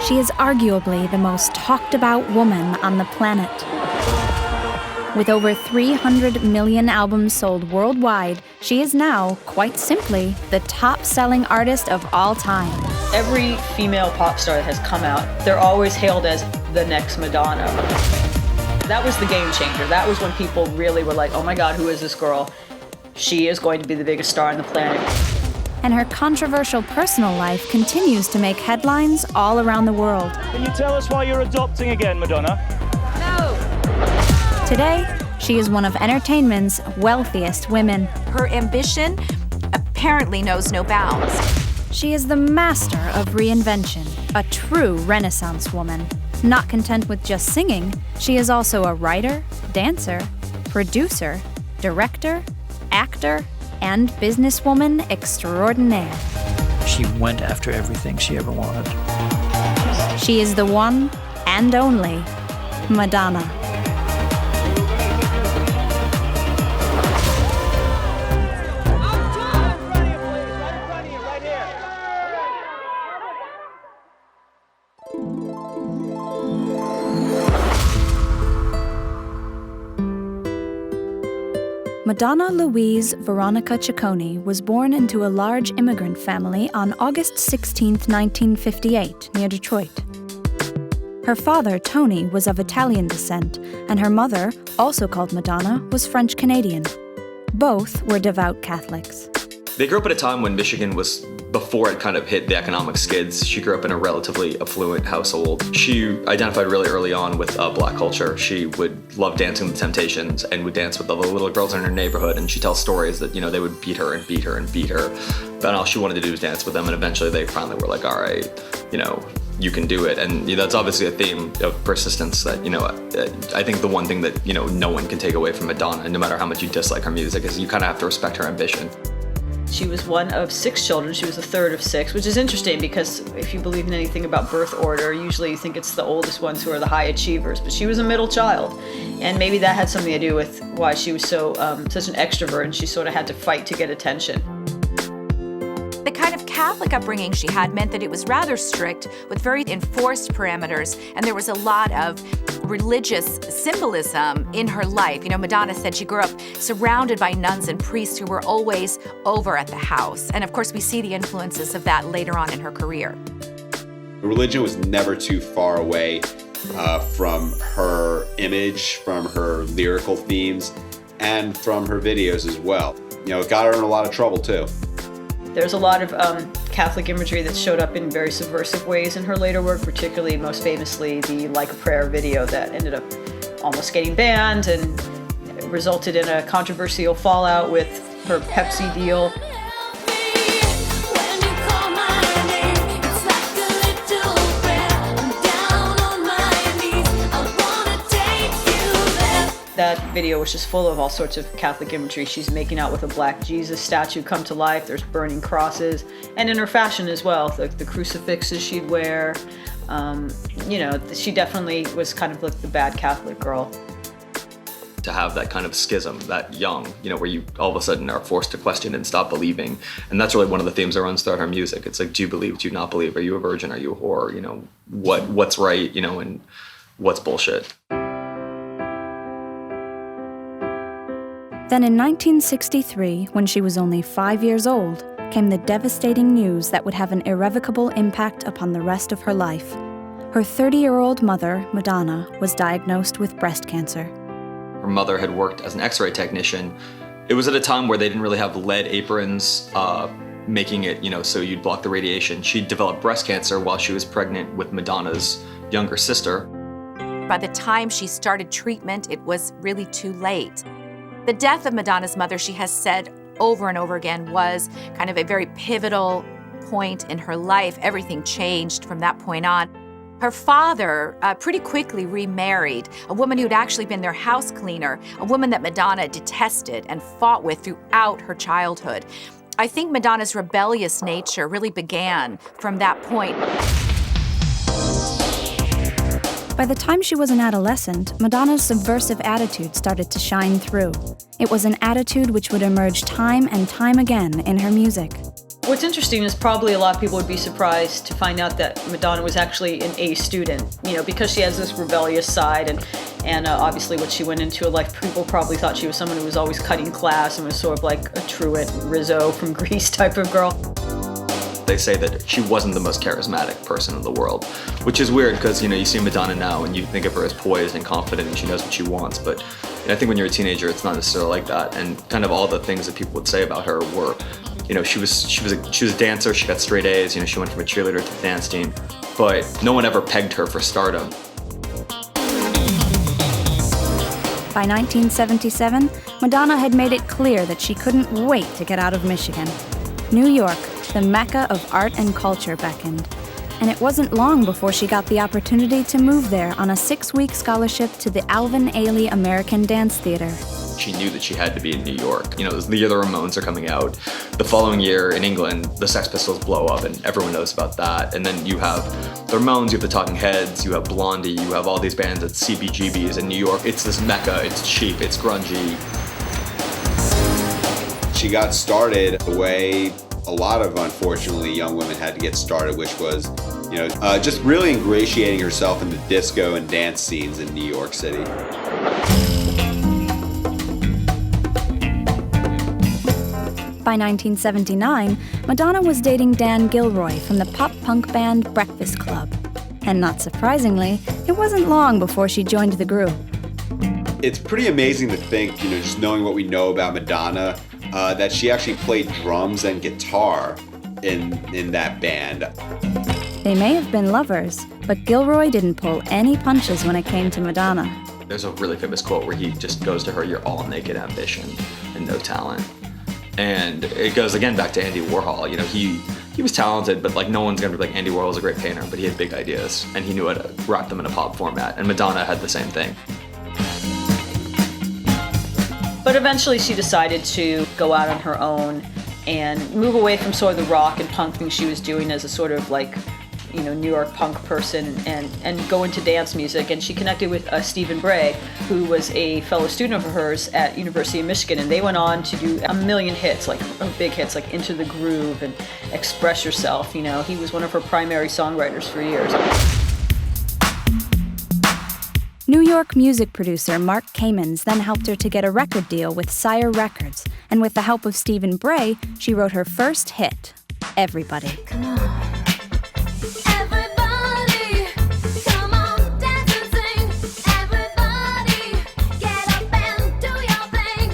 she is arguably the most talked about woman on the planet. With over 300 million albums sold worldwide, she is now, quite simply, the top-selling artist of all time. Every female pop star that has come out, they're always hailed as the next Madonna. That was the game changer. That was when people really were like, oh my God, who is this girl? She is going to be the biggest star on the planet. And her controversial personal life continues to make headlines all around the world. Can you tell us why you're adopting again, Madonna? Today, she is one of entertainment's wealthiest women. Her ambition apparently knows no bounds. She is the master of reinvention, a true Renaissance woman. Not content with just singing, she is also a writer, dancer, producer, director, actor, and businesswoman extraordinaire. She went after everything she ever wanted. She is the one and only Madonna. Madonna Louise Veronica Ciccone was born into a large immigrant family on August 16, 1958, near Detroit. Her father, Tony, was of Italian descent, and her mother, also called Madonna, was French-Canadian. Both were devout Catholics. They grew up at a time when Michigan was, before it kind of hit the economic skids, she grew up in a relatively affluent household. She identified really early on with Black culture. She would love dancing with the Temptations and would dance with the little girls in her neighborhood, and she tells stories that, they would beat her and beat her and beat her. But all she wanted to do was dance with them, and eventually they finally were like, all right, you can do it. And that's obviously a theme of persistence that, I think the one thing that, no one can take away from Madonna, no matter how much you dislike her music, is you kind of have to respect her ambition. She was one of 6 children. She was the third of 6, which is interesting because if you believe in anything about birth order, usually you think it's the oldest ones who are the high achievers, but she was a middle child. And maybe that had something to do with why she was so such an extrovert, and she sort of had to fight to get attention. The kind of Catholic upbringing she had meant that it was rather strict with very enforced parameters, and there was a lot of religious symbolism in her life. Madonna said she grew up surrounded by nuns and priests who were always over at the house. And of course, we see the influences of that later on in her career. Religion was never too far away from her image, from her lyrical themes, and from her videos as well. It got her in a lot of trouble too. There's a lot of Catholic imagery that showed up in very subversive ways in her later work, particularly, most famously, the Like a Prayer video that ended up almost getting banned and resulted in a controversial fallout with her Pepsi deal. That video was just full of all sorts of Catholic imagery. She's making out with a black Jesus statue come to life. There's burning crosses. And in her fashion as well, the crucifixes she'd wear. She definitely was kind of like the bad Catholic girl. To have that kind of schism, that young, where you all of a sudden are forced to question and stop believing. And that's really one of the themes that runs throughout her music. It's like, do you believe, do you not believe? Are you a virgin? Are you a whore? What's right, and what's bullshit? Then in 1963, when she was only 5 years old, came the devastating news that would have an irrevocable impact upon the rest of her life. Her 30-year-old mother, Madonna, was diagnosed with breast cancer. Her mother had worked as an X-ray technician. It was at a time where they didn't really have lead aprons, making it, so you'd block the radiation. She developed breast cancer while she was pregnant with Madonna's younger sister. By the time she started treatment, it was really too late. The death of Madonna's mother, she has said over and over again, was kind of a very pivotal point in her life. Everything changed from that point on. Her father pretty quickly remarried, a woman who'd actually been their house cleaner, a woman that Madonna detested and fought with throughout her childhood. I think Madonna's rebellious nature really began from that point. By the time she was an adolescent, Madonna's subversive attitude started to shine through. It was an attitude which would emerge time and time again in her music. What's interesting is probably a lot of people would be surprised to find out that Madonna was actually an A student, because she has this rebellious side and obviously what she went into in life, people probably thought she was someone who was always cutting class and was sort of like a truant Rizzo from Grease type of girl. They say that she wasn't the most charismatic person in the world, which is weird because, you see Madonna now and you think of her as poised and confident and she knows what she wants, but I think when you're a teenager, it's not necessarily like that. And kind of all the things that people would say about her were, she was a dancer, she got straight A's, she went from a cheerleader to the dance team, but no one ever pegged her for stardom. By 1977, Madonna had made it clear that she couldn't wait to get out of Michigan. New York, the mecca of art and culture, beckoned. And it wasn't long before she got the opportunity to move there on a 6-week scholarship to the Alvin Ailey American Dance Theater. She knew that she had to be in New York. It was the year the Ramones are coming out. The following year in England, the Sex Pistols blow up and everyone knows about that. And then you have the Ramones, you have the Talking Heads, you have Blondie, you have all these bands at CBGBs in New York. It's this mecca, it's cheap, it's grungy. She got started the way a lot of, unfortunately, young women had to get started, which was, just really ingratiating herself in the disco and dance scenes in New York City. By 1979, Madonna was dating Dan Gilroy from the pop-punk band Breakfast Club. And not surprisingly, it wasn't long before she joined the group. It's pretty amazing to think, just knowing what we know about Madonna, that she actually played drums and guitar in that band. They may have been lovers, but Gilroy didn't pull any punches when it came to Madonna. There's a really famous quote where he just goes to her, "You're all naked ambition and no talent." And it goes again back to Andy Warhol. He was talented, but no one's gonna be like, Andy Warhol's a great painter, but he had big ideas and he knew how to wrap them in a pop format. And Madonna had the same thing. But eventually she decided to go out on her own and move away from sort of the rock and punk thing she was doing as a sort of New York punk person and go into dance music. And she connected with Stephen Bray, who was a fellow student of hers at University of Michigan. And they went on to do a million hits, big hits, like Into the Groove and Express Yourself. He was one of her primary songwriters for years. New York music producer Mark Kamens then helped her to get a record deal with Sire Records, and with the help of Stephen Bray, she wrote her first hit, Everybody. Come on. Everybody, come on, dance and sing. Everybody, get up and do your thing.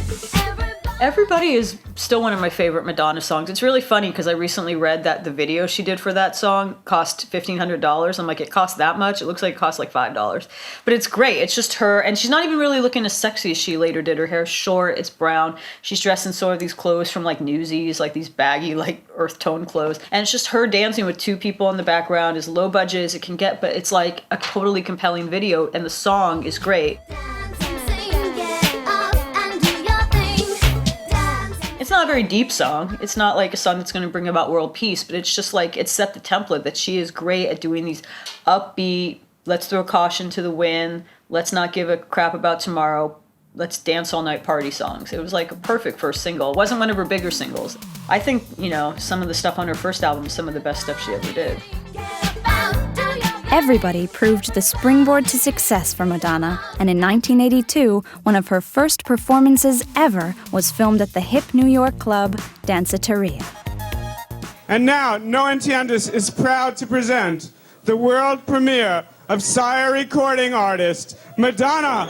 Everybody is still one of my favorite Madonna songs. It's really funny because I recently read that the video she did for that song cost $1,500. I'm like, it cost that much? It looks like it cost like $5. But it's great. It's just her, and she's not even really looking as sexy as she later did. Her hair's short, it's brown. She's dressed in sort of these clothes from Newsies, these baggy, earth tone clothes. And it's just her dancing with two people in the background, as low budget as it can get, but it's like a totally compelling video, and the song is great. It's not a very deep song. It's not like a song that's going to bring about world peace, but it's just it set the template that she is great at doing these upbeat, let's throw caution to the wind, let's not give a crap about tomorrow, let's dance all night party songs. It was a perfect first single. It wasn't one of her bigger singles. I think, some of the stuff on her first album is some of the best stuff she ever did. Everybody proved the springboard to success for Madonna, and in 1982, one of her first performances ever was filmed at the hip New York club, Danceteria. And now, No Entiendes is proud to present the world premiere of Sire recording artist, Madonna.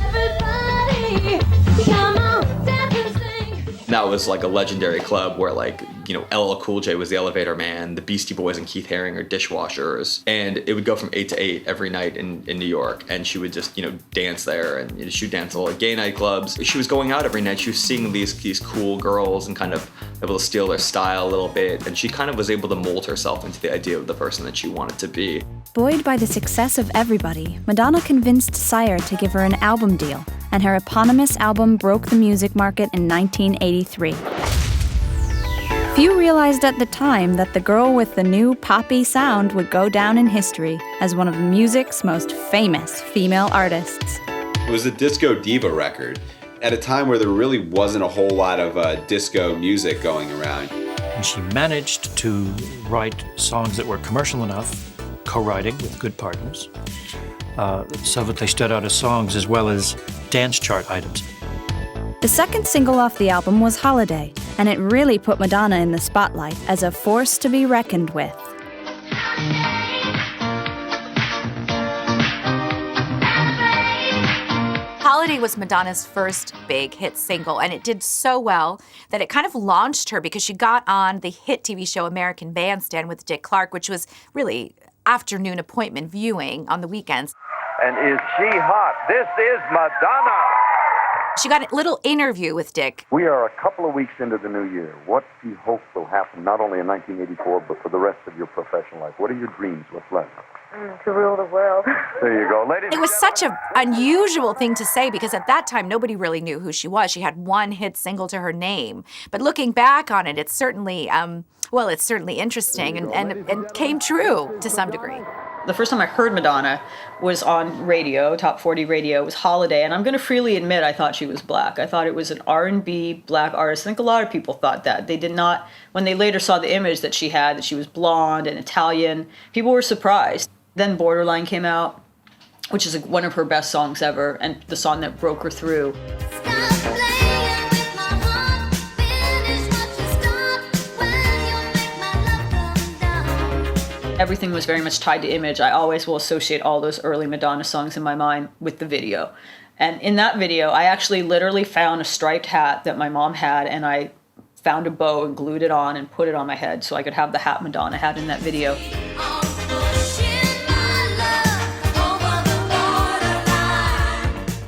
Everybody, come on, dance and sing. That was a legendary club where LL Cool J was the elevator man, the Beastie Boys and Keith Haring are dishwashers, and it would go from 8 to 8 every night in New York, and she would just dance there, and she would dance at all the gay nightclubs. She was going out every night. She was seeing these cool girls and kind of able to steal their style a little bit, and she kind of was able to mold herself into the idea of the person that she wanted to be. Buoyed by the success of Everybody, Madonna convinced Sire to give her an album deal, and her eponymous album broke the music market in 1983. Few realized at the time that the girl with the new poppy sound would go down in history as one of music's most famous female artists. It was a disco diva record at a time where there really wasn't a whole lot of disco music going around. And she managed to write songs that were commercial enough, co-writing with good partners, so that they stood out as songs as well as dance chart items. The second single off the album was Holiday, and it really put Madonna in the spotlight as a force to be reckoned with. Holiday was Madonna's first big hit single, and it did so well that it kind of launched her because she got on the hit TV show American Bandstand with Dick Clark, which was really afternoon appointment viewing on the weekends. And is she hot? This is Madonna! She got a little interview with Dick. We are a couple of weeks into the new year. What do you hope will happen not only in 1984, but for the rest of your professional life? What are your dreams? What's left? To rule the world. There you go. Ladies. It was such an unusual thing to say because at that time, nobody really knew who she was. She had one hit single to her name. But looking back on it, it's certainly, it's certainly interesting and came true to some degree. The first time I heard Madonna was on radio, Top 40 radio. It was Holiday, and I'm going to freely admit I thought she was black. I thought it was an R&B black artist. I think a lot of people thought that. They did not, when they later saw the image that she had, that she was blonde and Italian, people were surprised. Then Borderline came out, which is one of her best songs ever, and the song that broke her through. Everything was very much tied to image. I always will associate all those early Madonna songs in my mind with the video. And in that video, I actually literally found a striped hat that my mom had, and I found a bow and glued it on and put it on my head so I could have the hat Madonna had in that video.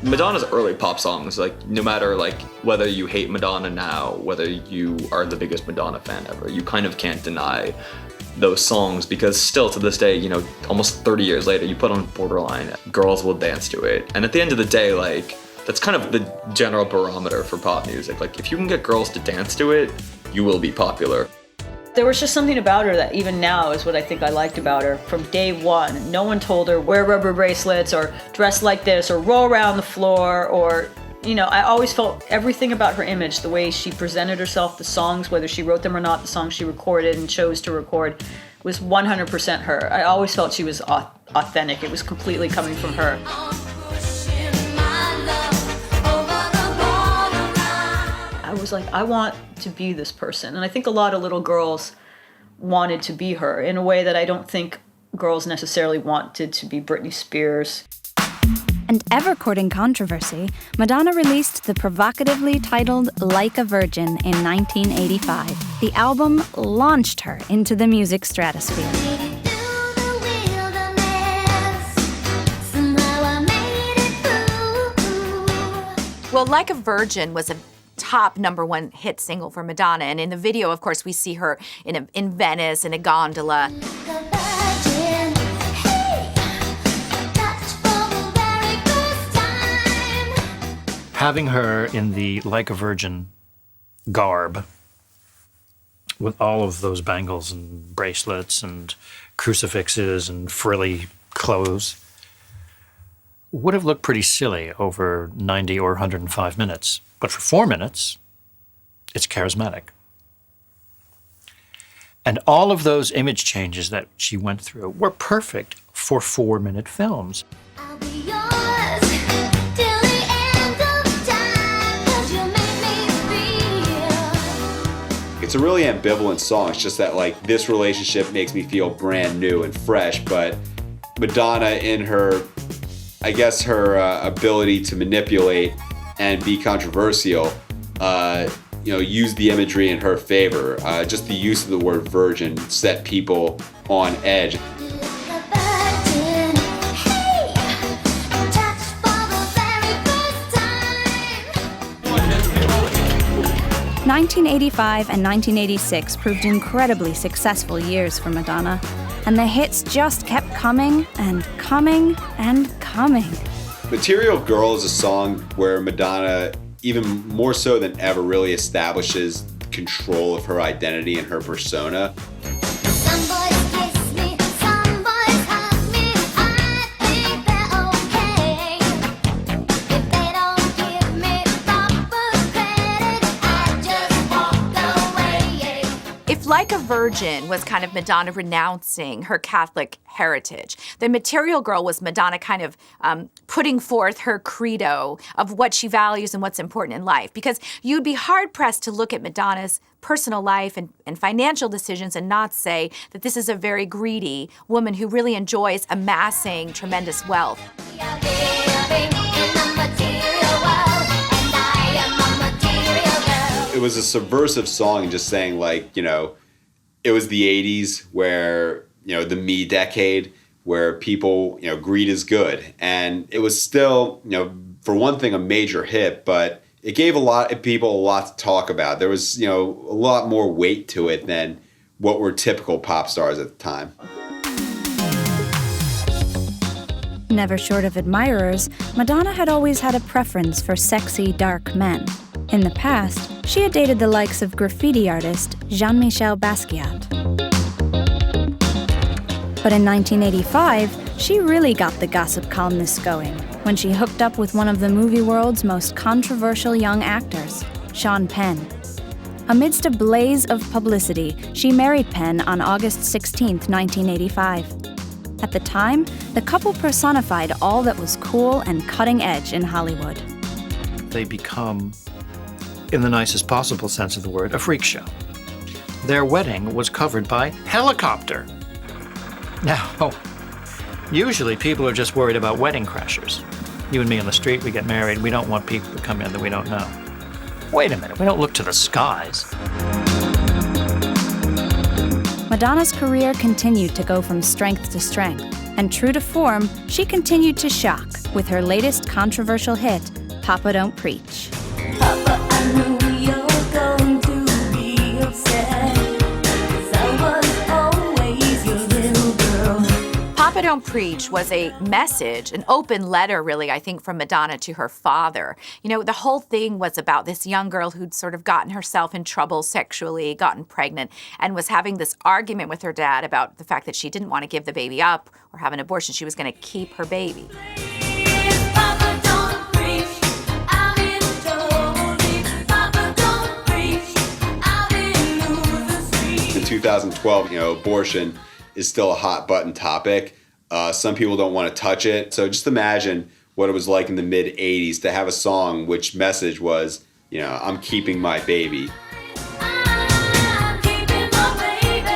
Madonna's early pop songs, like no matter like whether you hate Madonna now, whether you are the biggest Madonna fan ever, you kind of can't deny those songs because still to this day, you know, almost 30 years later, you put on Borderline, girls will dance to it. And at the end of the day, like that's kind of the general barometer for pop music. Like if you can get girls to dance to it, you will be popular. There was just something about her that even now is what I think I liked about her. From day one, no one told her wear rubber bracelets or dress like this or roll around the floor or, you know, I always felt everything about her image, the way she presented herself, the songs, whether she wrote them or not, the songs she recorded and chose to record, was 100% her. I always felt she was authentic. It was completely coming from her. I was like, I want to be this person. And I think a lot of little girls wanted to be her in a way that I don't think girls necessarily wanted to be Britney Spears. And ever courting controversy, Madonna released the provocatively titled Like a Virgin in 1985. The album launched her into the music stratosphere. Well, Like a Virgin was a top #1 hit single for Madonna. And in the video, of course, we see her in Venice in a gondola. Having her in the Like a Virgin garb with all of those bangles and bracelets and crucifixes and frilly clothes would have looked pretty silly over 90 or 105 minutes. But for 4 minutes, it's charismatic. And all of those image changes that she went through were perfect for 4-minute films. I'll be yours till the end of time, 'cause you make me feel. It's a really ambivalent song. It's just that like this relationship makes me feel brand new and fresh, but Madonna in her, I guess her ability to manipulate and be controversial, use the imagery in her favor. Just the use of the word virgin set people on edge. 1985 and 1986 proved incredibly successful years for Madonna, and the hits just kept coming and coming and coming. Material Girl is a song where Madonna, even more so than ever, really establishes control of her identity and her persona. Some boys kiss me, some boys hug me, I think they're okay. If they don't give me proper credit, I just walk away. If Like a Virgin was kind of Madonna renouncing her Catholic heritage. The Material Girl was Madonna kind of putting forth her credo of what she values and what's important in life. Because you'd be hard-pressed to look at Madonna's personal life and financial decisions and not say that this is a very greedy woman who really enjoys amassing tremendous wealth. It was a subversive song, just saying, like, you know, it was the 80s where, you know, the me decade where people, you know, greed is good. And it was still, you know, for one thing, a major hit, but it gave a lot of people a lot to talk about. There was, you know, a lot more weight to it than what were typical pop stars at the time. Never short of admirers, Madonna had always had a preference for sexy, dark men. In the past, she had dated the likes of graffiti artist Jean-Michel Basquiat. But in 1985, she really got the gossip columnists going when she hooked up with one of the movie world's most controversial young actors, Sean Penn. Amidst a blaze of publicity, she married Penn on August 16, 1985. At the time, the couple personified all that was cool and cutting edge in Hollywood. They become, in the nicest possible sense of the word, a freak show. Their wedding was covered by helicopter. Now, usually people are just worried about wedding crashers. You and me on the street, we get married, we don't want people to come in that we don't know. Wait a minute, we don't look to the skies. Madonna's career continued to go from strength to strength, and true to form, she continued to shock with her latest controversial hit, Papa Don't Preach. Papa, I knew you're going to be upset, 'cause I was always your little girl. Papa Don't Preach was a message, an open letter, really, I think, from Madonna to her father. You know, the whole thing was about this young girl who'd sort of gotten herself in trouble sexually, gotten pregnant, and was having this argument with her dad about the fact that she didn't want to give the baby up or have an abortion. She was going to keep her baby. Papa don't preach, I've been told. Papa don't preach, I've been losing sleep. In 2012, you know, abortion is still a hot button topic. Some people don't want to touch it. So just imagine what it was like in the mid 80s to have a song which message was, you know, I'm keeping my baby. I'm keeping my baby.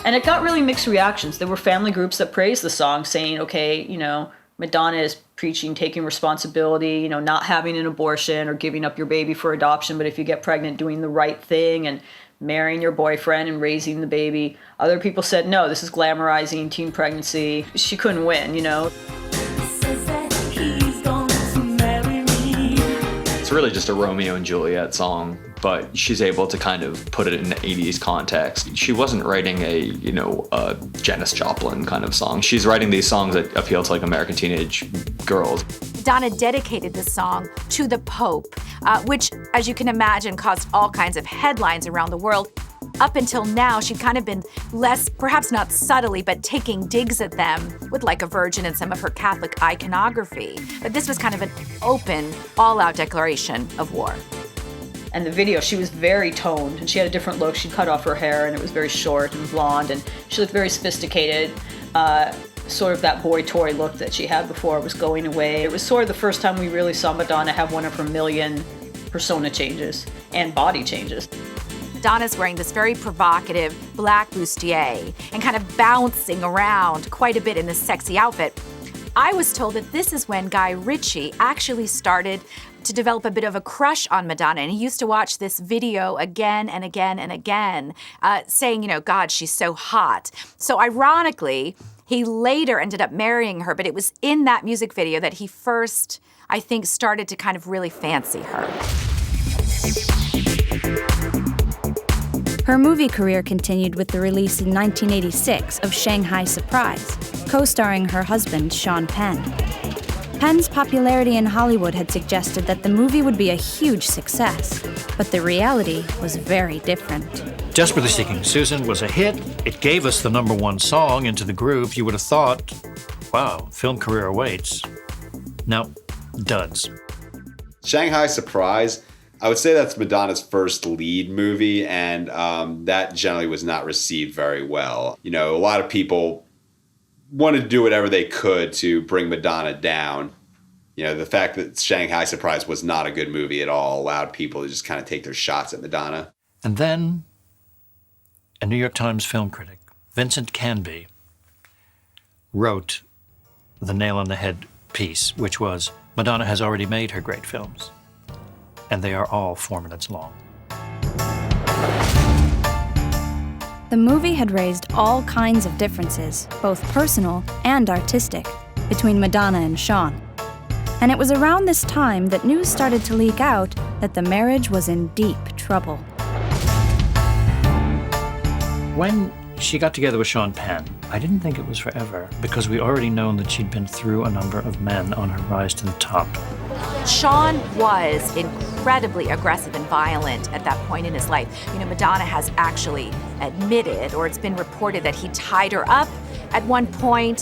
And it got really mixed reactions. There were family groups that praised the song, saying, okay, you know, Madonna is preaching taking responsibility, you know, not having an abortion or giving up your baby for adoption, but if you get pregnant, doing the right thing and marrying your boyfriend and raising the baby. Other people said, no, this is glamorizing teen pregnancy. She couldn't win, you know. Says that he's going to marry me. It's really just a Romeo and Juliet song, but she's able to kind of put it in the 80s context. She wasn't writing a Janis Joplin kind of song. She's writing these songs that appeal to like American teenage girls. Madonna dedicated this song to the Pope, which, as you can imagine, caused all kinds of headlines around the world. Up until now, she'd kind of been less, perhaps not subtly, but taking digs at them with Like a Virgin and some of her Catholic iconography. But this was kind of an open, all-out declaration of war. And the video, she was very toned, and she had a different look. She cut off her hair, and it was very short and blonde, and she looked very sophisticated. Sort of that boy toy look that she had before was going away. It was sort of the first time we really saw Madonna have one of her million persona changes and body changes. Madonna's wearing this very provocative black bustier and kind of bouncing around quite a bit in this sexy outfit. I was told that this is when Guy Ritchie actually started to develop a bit of a crush on Madonna, and he used to watch this video again and again and again, saying, you know, God, she's so hot. So ironically, he later ended up marrying her, but it was in that music video that he first, I think, started to kind of really fancy her. Her movie career continued with the release in 1986 of Shanghai Surprise, co-starring her husband, Sean Penn. Penn's popularity in Hollywood had suggested that the movie would be a huge success, but the reality was very different. Desperately Seeking Susan was a hit. It gave us the #1 song into the groove. You would have thought, wow, film career awaits. No, duds. Shanghai Surprise, I would say that's Madonna's first lead movie, and that generally was not received very well. You know, a lot of people wanted to do whatever they could to bring Madonna down. You know, the fact that Shanghai Surprise was not a good movie at all allowed people to just kind of take their shots at Madonna. And then a New York Times film critic, Vincent Canby, wrote the nail-on-the-head piece, which was, Madonna has already made her great films, and they are all 4 minutes long. The movie had raised all kinds of differences, both personal and artistic, between Madonna and Sean. And it was around this time that news started to leak out that the marriage was in deep trouble. When she got together with Sean Penn, I didn't think it was forever, because we already known that she'd been through a number of men on her rise to the top. Sean was incredibly aggressive and violent at that point in his life. You know, Madonna has actually admitted, or it's been reported, that he tied her up at one point,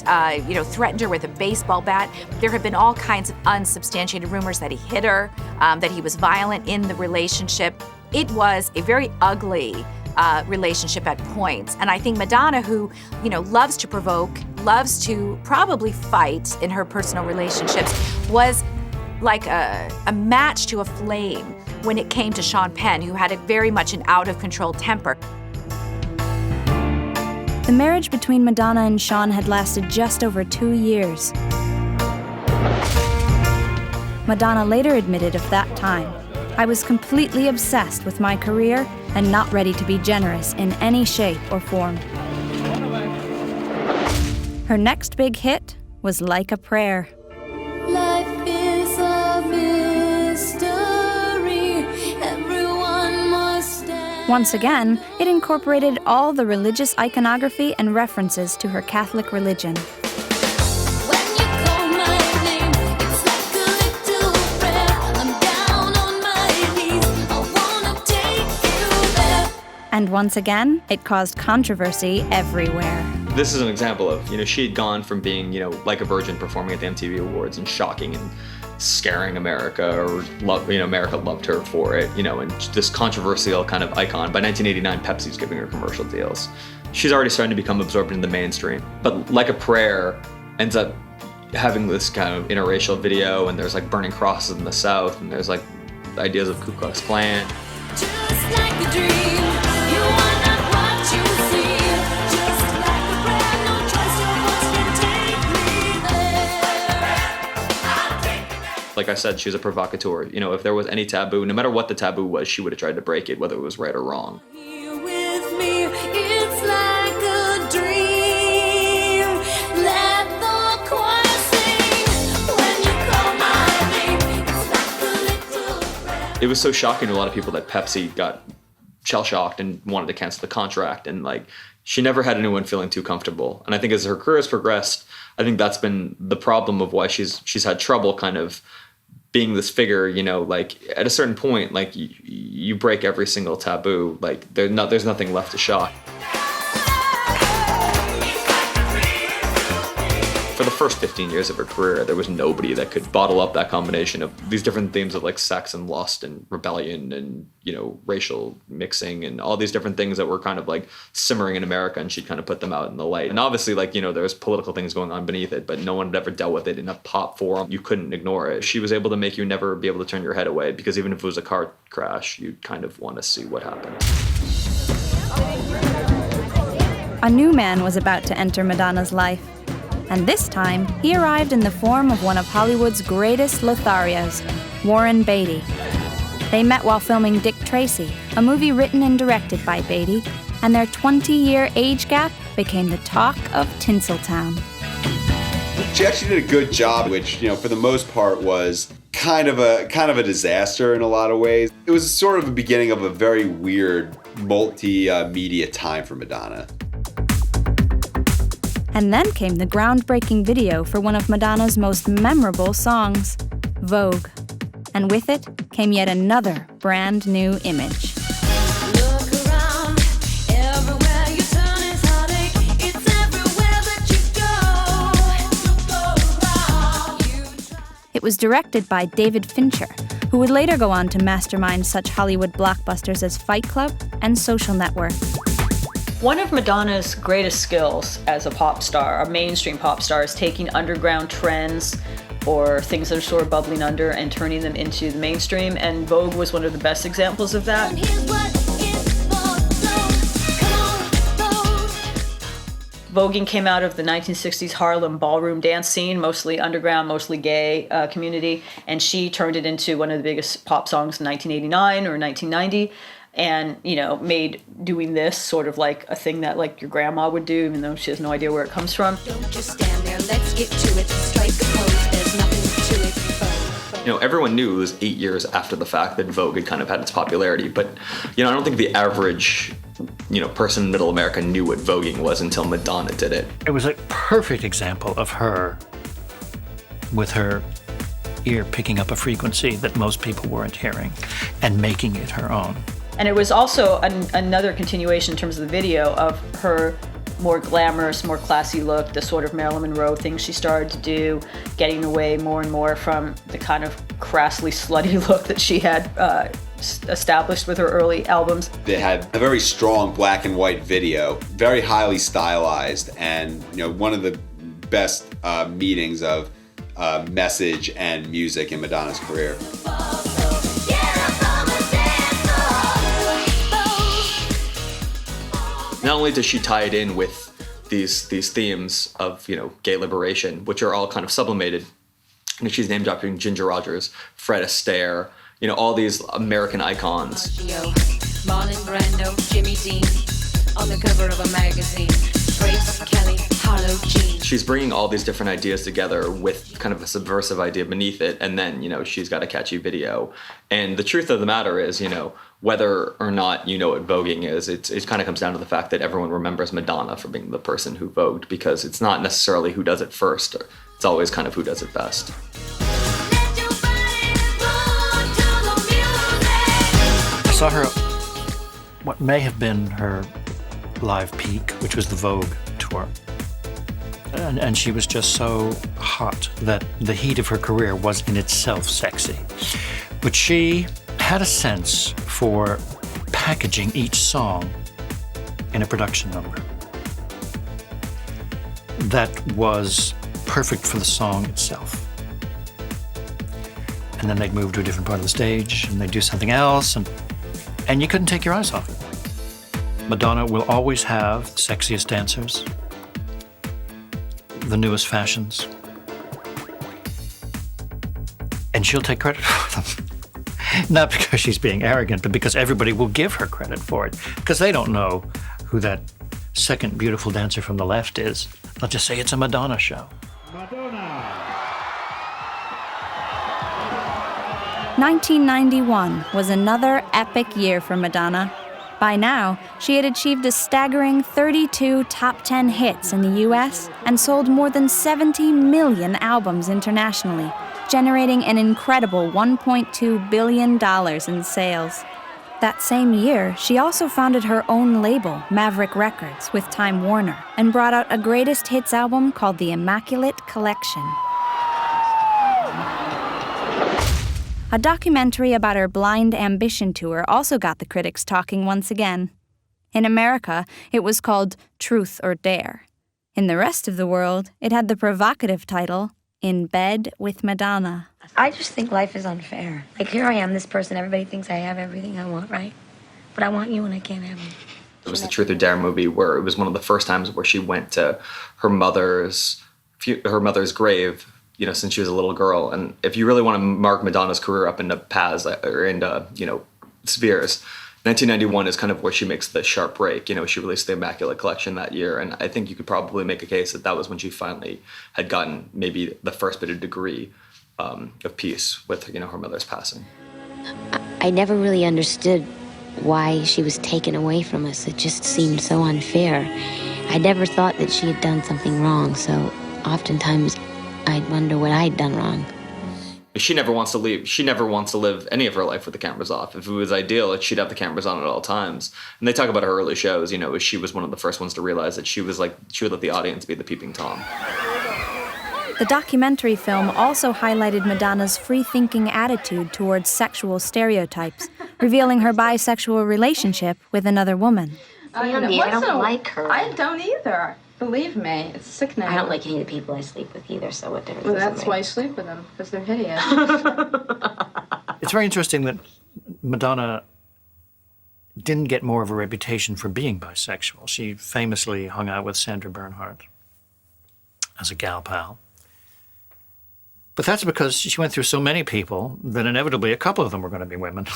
threatened her with a baseball bat. There have been all kinds of unsubstantiated rumors that he hit her, that he was violent in the relationship. It was a very ugly relationship at points. And I think Madonna, who, loves to provoke, loves to probably fight in her personal relationships, was like a match to a flame when it came to Sean Penn, who had very much an out-of-control temper. The marriage between Madonna and Sean had lasted just over 2 years. Madonna later admitted of that time, "I was completely obsessed with my career and not ready to be generous in any shape or form." Her next big hit was Like a Prayer. Life is a mystery. Everyone must stand. Once again, it incorporated all the religious iconography and references to her Catholic religion. When you call my name, it's like a little prayer. I'm down on my knees. I wanna take you there. And once again, it caused controversy everywhere. This is an example of, she had gone from being, like a virgin performing at the MTV Awards and shocking and scaring America, or America loved her for it, and this controversial kind of icon. By 1989, Pepsi's giving her commercial deals. She's already starting to become absorbed in the mainstream. But Like a Prayer ends up having this kind of interracial video, and there's like burning crosses in the South, and there's like ideas of Ku Klux Klan. Just like a dream, you are not what you see. Just like a prayer, no choice, your voice can take me there. I'll take you there. Like I said, she's a provocateur. If there was any taboo, no matter what the taboo was, she would have tried to break it, whether it was right or wrong. Here with me, it's like a dream. Let the choir sing. When you call my name, it's like a little prayer. It was so shocking to a lot of people that Pepsi got shell-shocked and wanted to cancel the contract, and she never had anyone feeling too comfortable. And I think as her career has progressed, I think that's been the problem of why she's had trouble kind of being this figure, at a certain point, you break every single taboo, there's nothing left to shock. For the first 15 years of her career, there was nobody that could bottle up that combination of these different themes of sex and lust and rebellion and, racial mixing and all these different things that were kind of simmering in America, and she'd kind of put them out in the light. And obviously, there was political things going on beneath it, but no one had ever dealt with it in a pop forum. You couldn't ignore it. She was able to make you never be able to turn your head away, because even if it was a car crash, you'd kind of want to see what happened. A new man was about to enter Madonna's life. And this time, he arrived in the form of one of Hollywood's greatest Lotharios, Warren Beatty. They met while filming Dick Tracy, a movie written and directed by Beatty, and their 20-year age gap became the talk of Tinseltown. She actually did a good job, which, for the most part was kind of a disaster in a lot of ways. It was sort of the beginning of a very weird multimedia time for Madonna. And then came the groundbreaking video for one of Madonna's most memorable songs, Vogue. And with it came yet another brand new image. Look around, everywhere you turn is heartache. It's everywhere that you go. Look around, you try. It was directed by David Fincher, who would later go on to mastermind such Hollywood blockbusters as Fight Club and Social Network. One of Madonna's greatest skills as a pop star, a mainstream pop star, is taking underground trends or things that are sort of bubbling under and turning them into the mainstream, and Vogue was one of the best examples of that. Voguing came out of the 1960s Harlem ballroom dance scene, mostly underground, mostly gay community, and she turned it into one of the biggest pop songs in 1989 or 1990, and, you know, made doing this sort of like a thing that like your grandma would do, even though she has no idea where it comes from. Don't just stand there, let's get to it. Strike a pose, there's nothing to it. You know, everyone knew it was 8 years after the fact that Vogue had kind of had its popularity, but, you know, I don't think the average, you know, person in middle America knew what voguing was until Madonna did it. It was a perfect example of her with her ear picking up a frequency that most people weren't hearing and making it her own. And it was also another continuation in terms of the video of her more glamorous, more classy look, the sort of Marilyn Monroe things she started to do, getting away more and more from the kind of crassly slutty look that she had established with her early albums. They had a very strong black and white video, very highly stylized, and, you know, one of the best meetings of message and music in Madonna's career. Not only does she tie it in with these themes of, you know, gay liberation, which are all kind of sublimated, and she's name dropping Ginger Rogers, Fred Astaire, you know, all these American icons. Marlon Brando, Jimmy Dean, on the cover of a magazine. Grace Kelly, Harlow Jean. She's bringing all these different ideas together with kind of a subversive idea beneath it, and then, you know, she's got a catchy video. And the truth of the matter is, you know, whether or not you know what voguing is, it kind of comes down to the fact that everyone remembers Madonna for being the person who vogued, because it's not necessarily who does it first. It's always kind of who does it best. I saw her, what may have been her live peak, which was the Vogue tour. And she was just so hot that the heat of her career was in itself sexy. But she had a sense for packaging each song in a production number that was perfect for the song itself. And then they'd move to a different part of the stage and they'd do something else, and you couldn't take your eyes off it. Madonna will always have the sexiest dancers, the newest fashions, and she'll take credit for them. Not because she's being arrogant, but because everybody will give her credit for it, because they don't know who that second beautiful dancer from the left is. They'll just say it's a Madonna show. Madonna. 1991 was another epic year for Madonna. By now, she had achieved a staggering 32 top 10 hits in the US and sold more than 70 million albums internationally, generating an incredible $1.2 billion in sales. That same year, she also founded her own label, Maverick Records, with Time Warner, and brought out a greatest hits album called The Immaculate Collection. A documentary about her Blind Ambition tour also got the critics talking once again. In America, it was called Truth or Dare. In the rest of the world, it had the provocative title, In Bed with Madonna. I just think life is unfair. Like, here I am, this person, everybody thinks I have everything I want, right? But I want you and I can't have you. It was the Truth or Dare movie where it was one of the first times where she went to her mother's grave, you know, since she was a little girl. And if you really want to mark Madonna's career up into paths or into, you know, spheres, 1991 is kind of where she makes the sharp break. You know, she released the Immaculate Collection that year, and I think you could probably make a case that that was when she finally had gotten maybe the first bit of degree of peace with, you know, her mother's passing. I never really understood why she was taken away from us. It just seemed so unfair. I never thought that she had done something wrong, so oftentimes I'd wonder what I'd done wrong. She never wants to leave. She never wants to live any of her life with the cameras off. If it was ideal, she'd have the cameras on at all times. And they talk about her early shows, you know, she was one of the first ones to realize that she would let the audience be the peeping Tom. The documentary film also highlighted Madonna's free-thinking attitude towards sexual stereotypes, revealing her bisexual relationship with another woman. Andy, I don't like her. I don't either. Believe me, it's sickening. I don't like any of the people I sleep with either, so what difference Well, does it that's make? why you sleep with them, because they're hideous. It's very interesting that Madonna didn't get more of a reputation for being bisexual. She famously hung out with Sandra Bernhard as a gal pal. But that's because she went through so many people that inevitably a couple of them were going to be women.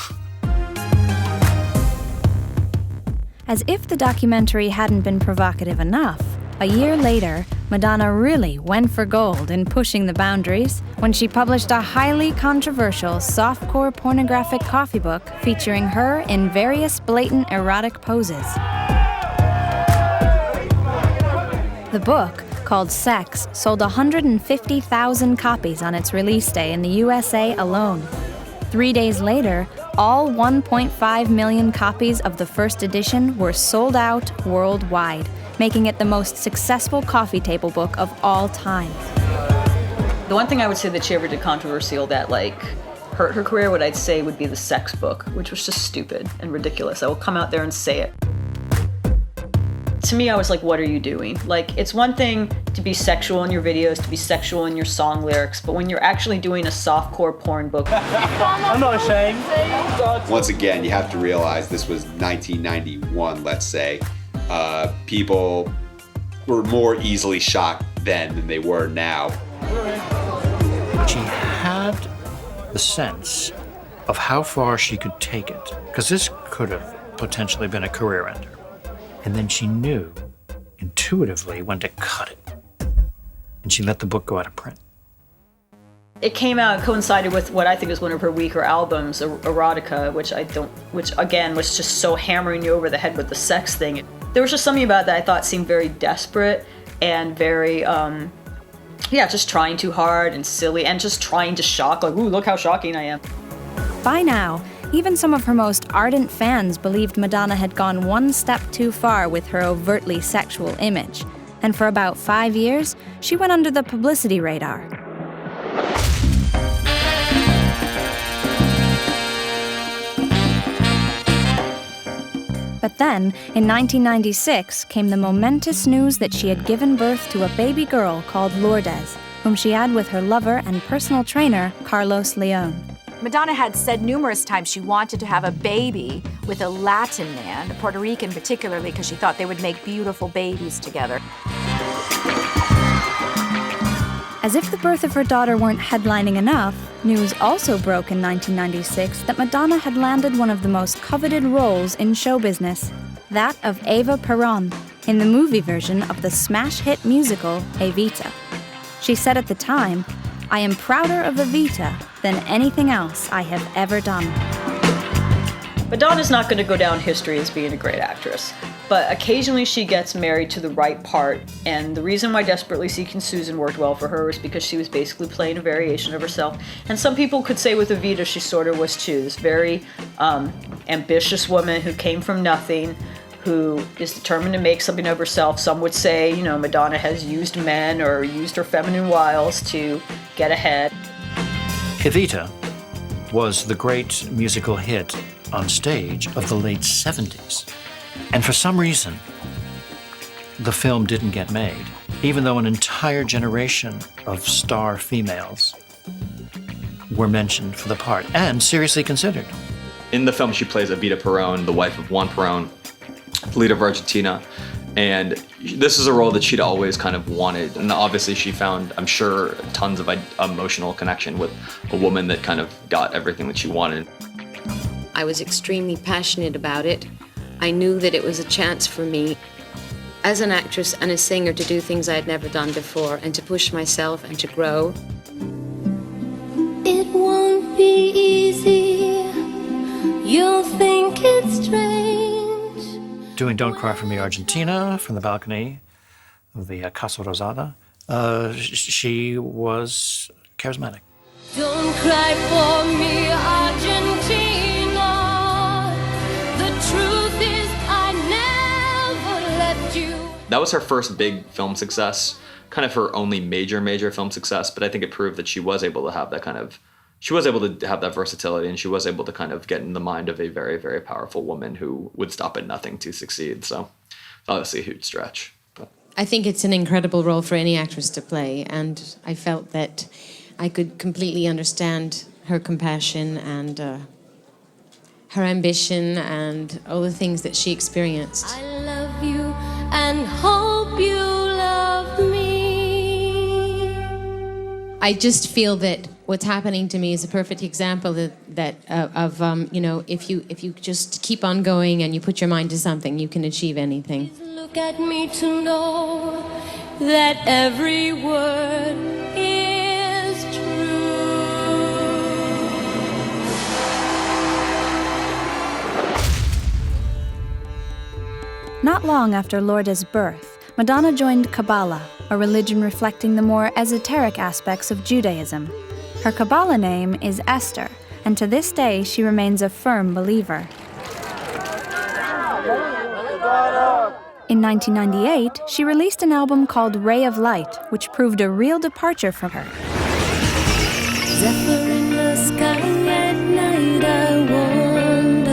As if the documentary hadn't been provocative enough, a year later, Madonna really went for gold in pushing the boundaries when she published a highly controversial softcore pornographic coffee book featuring her in various blatant erotic poses. The book, called Sex, sold 150,000 copies on its release day in the USA alone. 3 days later, all 1.5 million copies of the first edition were sold out worldwide, making it the most successful coffee table book of all time. The one thing I would say that she ever did controversial that hurt her career, what I'd say would be the sex book, which was just stupid and ridiculous. I will come out there and say it. To me, I was like, what are you doing? It's one thing to be sexual in your videos, to be sexual in your song lyrics, but when you're actually doing a softcore porn book. I'm not ashamed. Once again, you have to realize this was 1991, let's say. People were more easily shocked then than they were now. She had the sense of how far she could take it, because this could have potentially been a career ender. And then she knew intuitively when to cut it. And she let the book go out of print. It came out and coincided with what I think is one of her weaker albums, Erotica, which again was just so hammering you over the head with the sex thing. There was just something about that I thought seemed very desperate and very, just trying too hard and silly and just trying to shock, ooh, look how shocking I am. By now, even some of her most ardent fans believed Madonna had gone one step too far with her overtly sexual image. And for about 5 years, she went under the publicity radar. But then, in 1996, came the momentous news that she had given birth to a baby girl called Lourdes, whom she had with her lover and personal trainer, Carlos Leon. Madonna had said numerous times she wanted to have a baby with a Latin man, a Puerto Rican particularly, because she thought they would make beautiful babies together. As if the birth of her daughter weren't headlining enough, news also broke in 1996 that Madonna had landed one of the most coveted roles in show business, that of Eva Perón, in the movie version of the smash hit musical Evita. She said at the time, "I am prouder of Evita than anything else I have ever done." Madonna's not going to go down history as being a great actress, but occasionally she gets married to the right part, and the reason why Desperately Seeking Susan worked well for her is because she was basically playing a variation of herself. And some people could say with Evita she sort of was too, this very ambitious woman who came from nothing, who is determined to make something of herself. Some would say, Madonna has used men or used her feminine wiles to get ahead. Evita was the great musical hit on stage of the late 70s. And for some reason, the film didn't get made, even though an entire generation of star females were mentioned for the part and seriously considered. In the film, she plays Evita Perón, the wife of Juan Perón, leader of Argentina. And this is a role that she'd always kind of wanted. And obviously she found, I'm sure, tons of emotional connection with a woman that kind of got everything that she wanted. I was extremely passionate about it. I knew that it was a chance for me as an actress and a singer to do things I had never done before and to push myself and to grow. It won't be easy. You'll think it's strange. Doing Don't Cry For Me, Argentina, from the balcony of the Casa Rosada, she was charismatic. Don't cry for me, Argentina. The truth is I never left you. That was her first big film success, kind of her only major film success, but I think it proved that she was able to have that she was able to have that versatility, and she was able to kind of get in the mind of a very, very powerful woman who would stop at nothing to succeed. So it's obviously a huge stretch. But I think it's an incredible role for any actress to play, and I felt that I could completely understand her compassion and her ambition and all the things that she experienced. I love you and hope you love me. I just feel that what's happening to me is a perfect example of you know, if you just keep on going and you put your mind to something, you can achieve anything. Look at me to know that every word is true. Not long after Lorda's birth, Madonna joined Kabbalah, a religion reflecting the more esoteric aspects of Judaism. Her Kabbalah name is Esther, and to this day she remains a firm believer. In 1998, she released an album called Ray of Light, which proved a real departure from her. Zephyr in the sky at night, I wonder.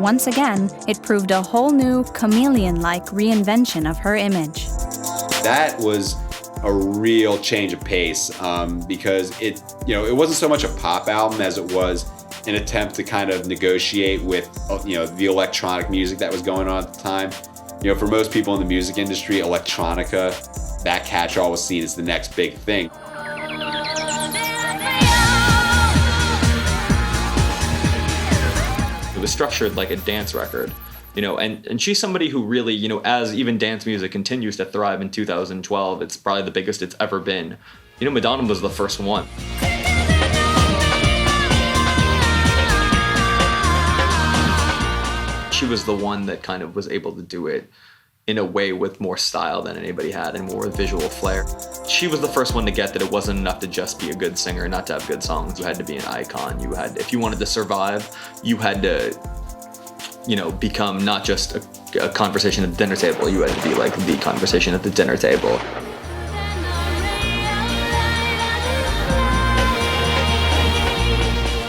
Once again, it proved a whole new chameleon-like reinvention of her image. That was a real change of pace because it wasn't so much a pop album as it was an attempt to kind of negotiate with the electronic music that was going on at the time. For most people in the music industry, electronica, that catch-all was seen as the next big thing. It was structured like a dance record, and she's somebody who really, as even dance music continues to thrive in 2012, it's probably the biggest it's ever been. Madonna was the first one. She was the one that kind of was able to do it in a way with more style than anybody had and more visual flair. She was the first one to get that it wasn't enough to just be a good singer, not to have good songs. You had to be an icon. If you wanted to survive, you had to, become not just a conversation at the dinner table. You had to be like the conversation at the dinner table.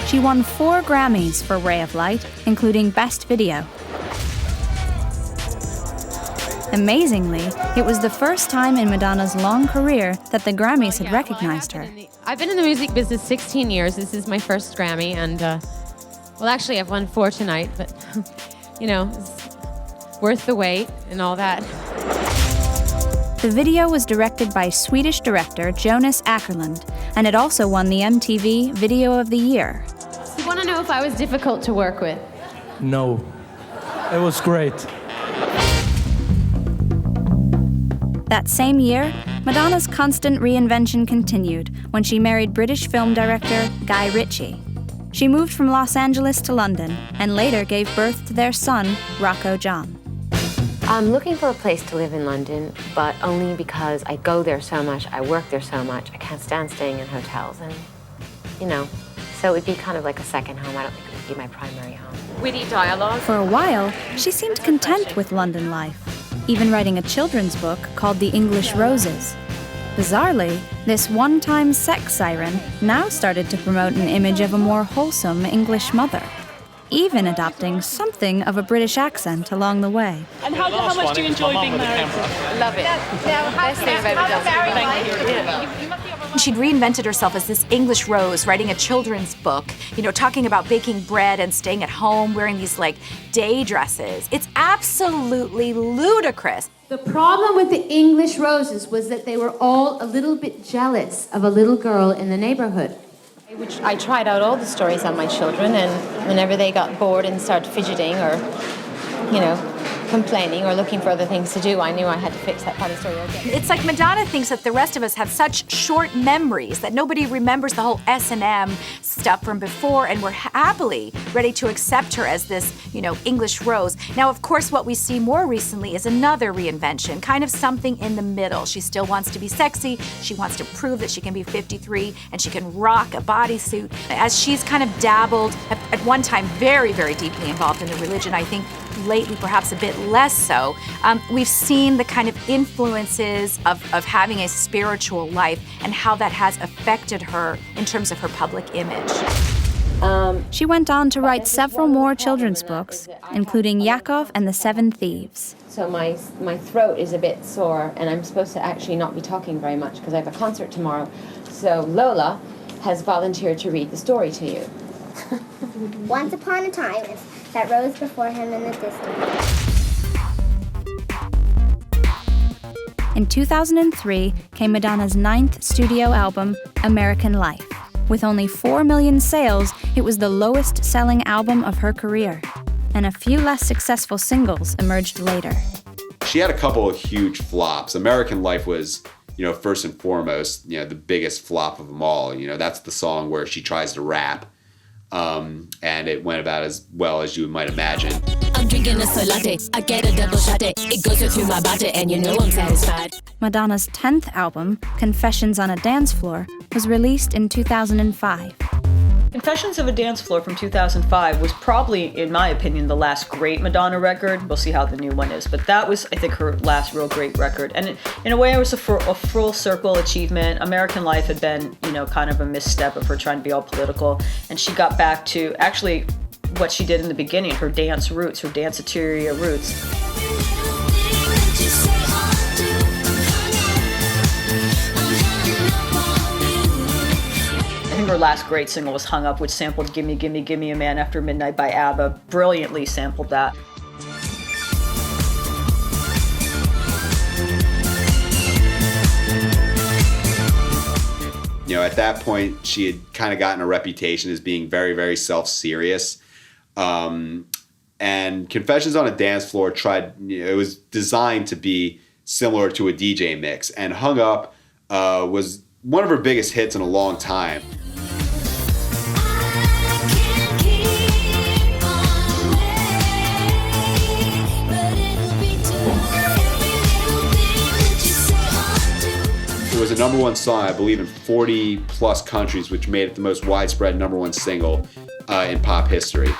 She won 4 Grammys for Ray of Light, including Best Video. Amazingly, it was the first time in Madonna's long career that the Grammys had recognized her. I've been in the music business 16 years. This is my first Grammy, and actually I've won 4 tonight, but it's worth the wait and all that. The video was directed by Swedish director Jonas Åkerlund, and it also won the MTV Video of the Year. You want to know if I was difficult to work with? No. It was great. That same year, Madonna's constant reinvention continued when she married British film director Guy Ritchie. She moved from Los Angeles to London and later gave birth to their son, Rocco John. I'm looking for a place to live in London, but only because I go there so much, I work there so much, I can't stand staying in hotels, and, so it'd be kind of like a second home. I don't think it would be my primary home. Witty dialogue. For a while, she seemed content with London life, even writing a children's book called The English Roses. Bizarrely, this one-time sex siren now started to promote an image of a more wholesome English mother, even adopting something of a British accent along the way. And how much do you enjoy being married? Love it. Best thing I've ever done. Thank you. She'd reinvented herself as this English rose, writing a children's book, talking about baking bread and staying at home, wearing these day dresses. It's absolutely ludicrous. The problem with the English roses was that they were all a little bit jealous of a little girl in the neighborhood. I tried out all the stories on my children, and whenever they got bored and started fidgeting or, complaining or looking for other things to do, I knew I had to fix that part of the story again. It's like Madonna thinks that the rest of us have such short memories that nobody remembers the whole S&M stuff from before, and we're happily ready to accept her as this, English rose. Now, of course, what we see more recently is another reinvention, kind of something in the middle. She still wants to be sexy. She wants to prove that she can be 53 and she can rock a bodysuit. As she's kind of dabbled, at one time very, very deeply involved in the religion, I think lately perhaps a bit less so, we've seen the kind of influences of having a spiritual life and how that has affected her in terms of her public image. She went on to write several more children's books, including Yakov and the Seven Thieves. So my throat is a bit sore, and I'm supposed to actually not be talking very much because I have a concert tomorrow. So Lola has volunteered to read the story to you. Once upon a time that rose before him in the distance. In 2003 came Madonna's 9th studio album, American Life. With only 4 million sales, it was the lowest-selling album of her career. And a few less successful singles emerged later. She had a couple of huge flops. American Life was, first and foremost, the biggest flop of them all. That's the song where she tries to rap. And it went about as well as you might imagine. I'm drinking a soy latte. I get a double shot. It goes through my body, and I'm satisfied. Madonna's 10th album, Confessions on a Dance Floor, was released in 2005. Confessions of a Dance Floor from 2005 was probably, in my opinion, the last great Madonna record. We'll see how the new one is, but that was, I think, her last real great record. And in a way, it was a full circle achievement. American Life had been, kind of a misstep of her trying to be all political, and she got back to actually what she did in the beginning, her dance roots, her danceteria roots. I think her last great single was Hung Up, which sampled Gimme, Gimme, Gimme a Man After Midnight by ABBA. Brilliantly sampled that. At that point, she had kind of gotten a reputation as being very, very self-serious. And Confessions on a Dance Floor it was designed to be similar to a DJ mix. And Hung Up was one of her biggest hits in a long time. It was a #1 song, I believe, in 40 plus countries, which made it the most widespread #1 single in pop history.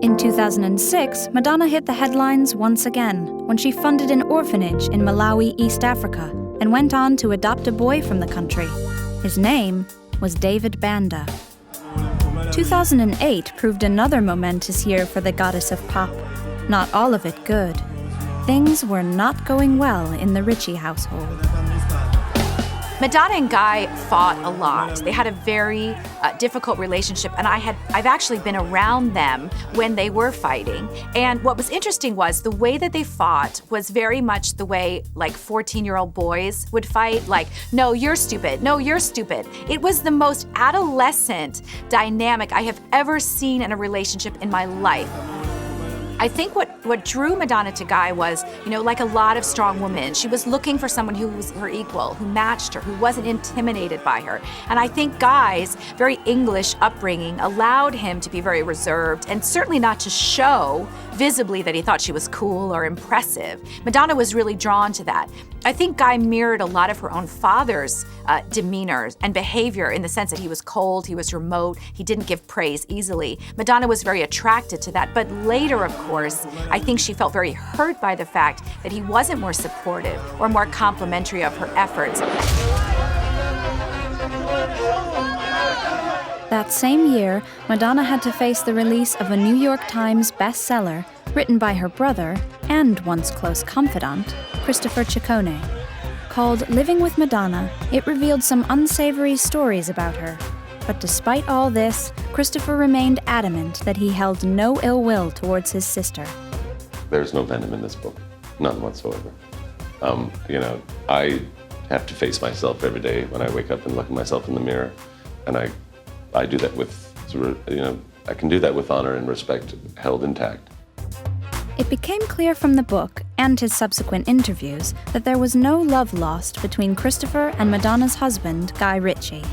In 2006, Madonna hit the headlines once again when she funded an orphanage in Malawi, East Africa, and went on to adopt a boy from the country. His name was David Banda. 2008 proved another momentous year for the goddess of pop. Not all of it good. Things were not going well in the Ritchie household. Madonna and Guy fought a lot. They had a very difficult relationship, and I've actually been around them when they were fighting. And what was interesting was the way that they fought was very much the way like 14-year-old boys would fight, like, no, you're stupid, no, you're stupid. It was the most adolescent dynamic I have ever seen in a relationship in my life. I think what drew Madonna to Guy was, like a lot of strong women, she was looking for someone who was her equal, who matched her, who wasn't intimidated by her. And I think Guy's very English upbringing allowed him to be very reserved and certainly not to show visibly that he thought she was cool or impressive. Madonna was really drawn to that. I think Guy mirrored a lot of her own father's demeanor and behavior in the sense that he was cold, he was remote, he didn't give praise easily. Madonna was very attracted to that, but later, of course, I think she felt very hurt by the fact that he wasn't more supportive or more complimentary of her efforts. That same year, Madonna had to face the release of a New York Times bestseller written by her brother and once close confidant, Christopher Ciccone. Called Living with Madonna, it revealed some unsavory stories about her. But despite all this, Christopher remained adamant that he held no ill will towards his sister. There's no venom in this book, none whatsoever. I have to face myself every day when I wake up and look at myself in the mirror, and I do that with, I can do that with honor and respect held intact. It became clear from the book and his subsequent interviews that there was no love lost between Christopher and Madonna's husband, Guy Ritchie.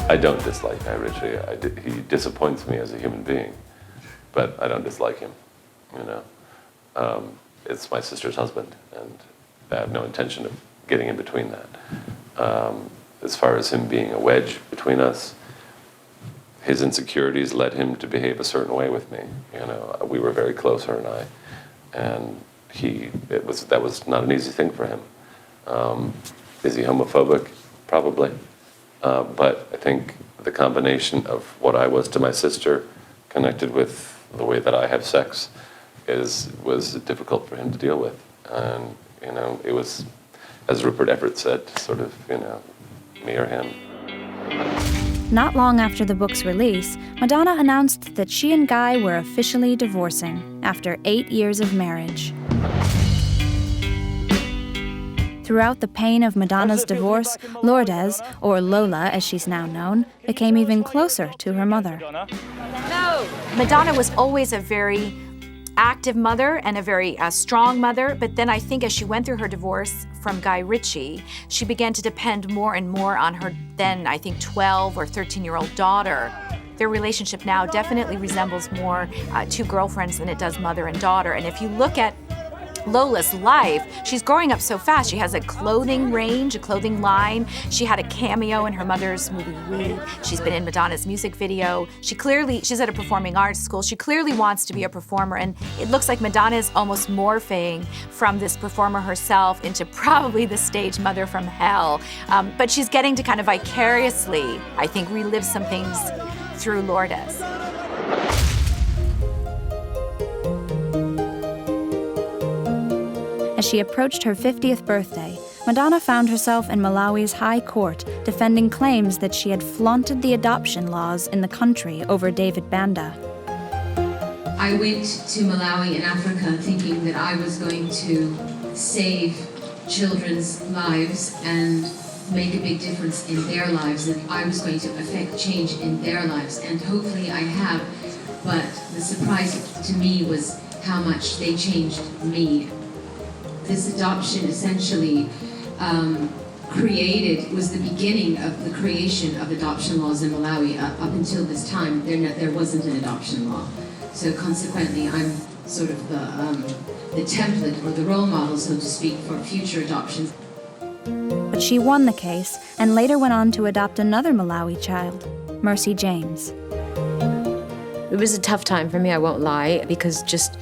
I don't dislike Guy Ritchie. He disappoints me as a human being, but I don't dislike him, It's my sister's husband, and I have no intention of getting in between that. As far as him being a wedge between us, his insecurities led him to behave a certain way with me. We were very close, her and I, and that was not an easy thing for him. Is he homophobic? Probably. But I think the combination of what I was to my sister connected with the way that I have sex was difficult for him to deal with. And, it was, as Rupert Everett said, sort of, me or him. Not long after the book's release, Madonna announced that she and Guy were officially divorcing after 8 years of marriage. Throughout the pain of Madonna's divorce, Lourdes, or Lola as she's now known, became even closer to her mother. No! Madonna was always a very active mother and a very strong mother, but then I think as she went through her divorce from Guy Ritchie, she began to depend more and more on her then, I think, 12 or 13-year-old daughter. Their relationship now definitely resembles more two girlfriends than it does mother and daughter. And if you look at Lola's life, she's growing up so fast. She has a clothing range, a clothing line. She had a cameo in her mother's movie, We. She's been in Madonna's music video. She's at a performing arts school. She clearly wants to be a performer, and it looks like Madonna is almost morphing from this performer herself into probably the stage mother from hell. But she's getting to kind of vicariously, I think, relive some things through Lourdes. As she approached her 50th birthday, Madonna found herself in Malawi's high court defending claims that she had flaunted the adoption laws in the country over David Banda. I went to Malawi in Africa thinking that I was going to save children's lives and make a big difference in their lives, that I was going to affect change in their lives, and hopefully I have. But the surprise to me was how much they changed me. This adoption essentially was the beginning of the creation of adoption laws in Malawi. Up until this time, there wasn't an adoption law. So consequently, I'm sort of the template or the role model, so to speak, for future adoptions. But she won the case and later went on to adopt another Malawi child, Mercy James. It was a tough time for me, I won't lie, because just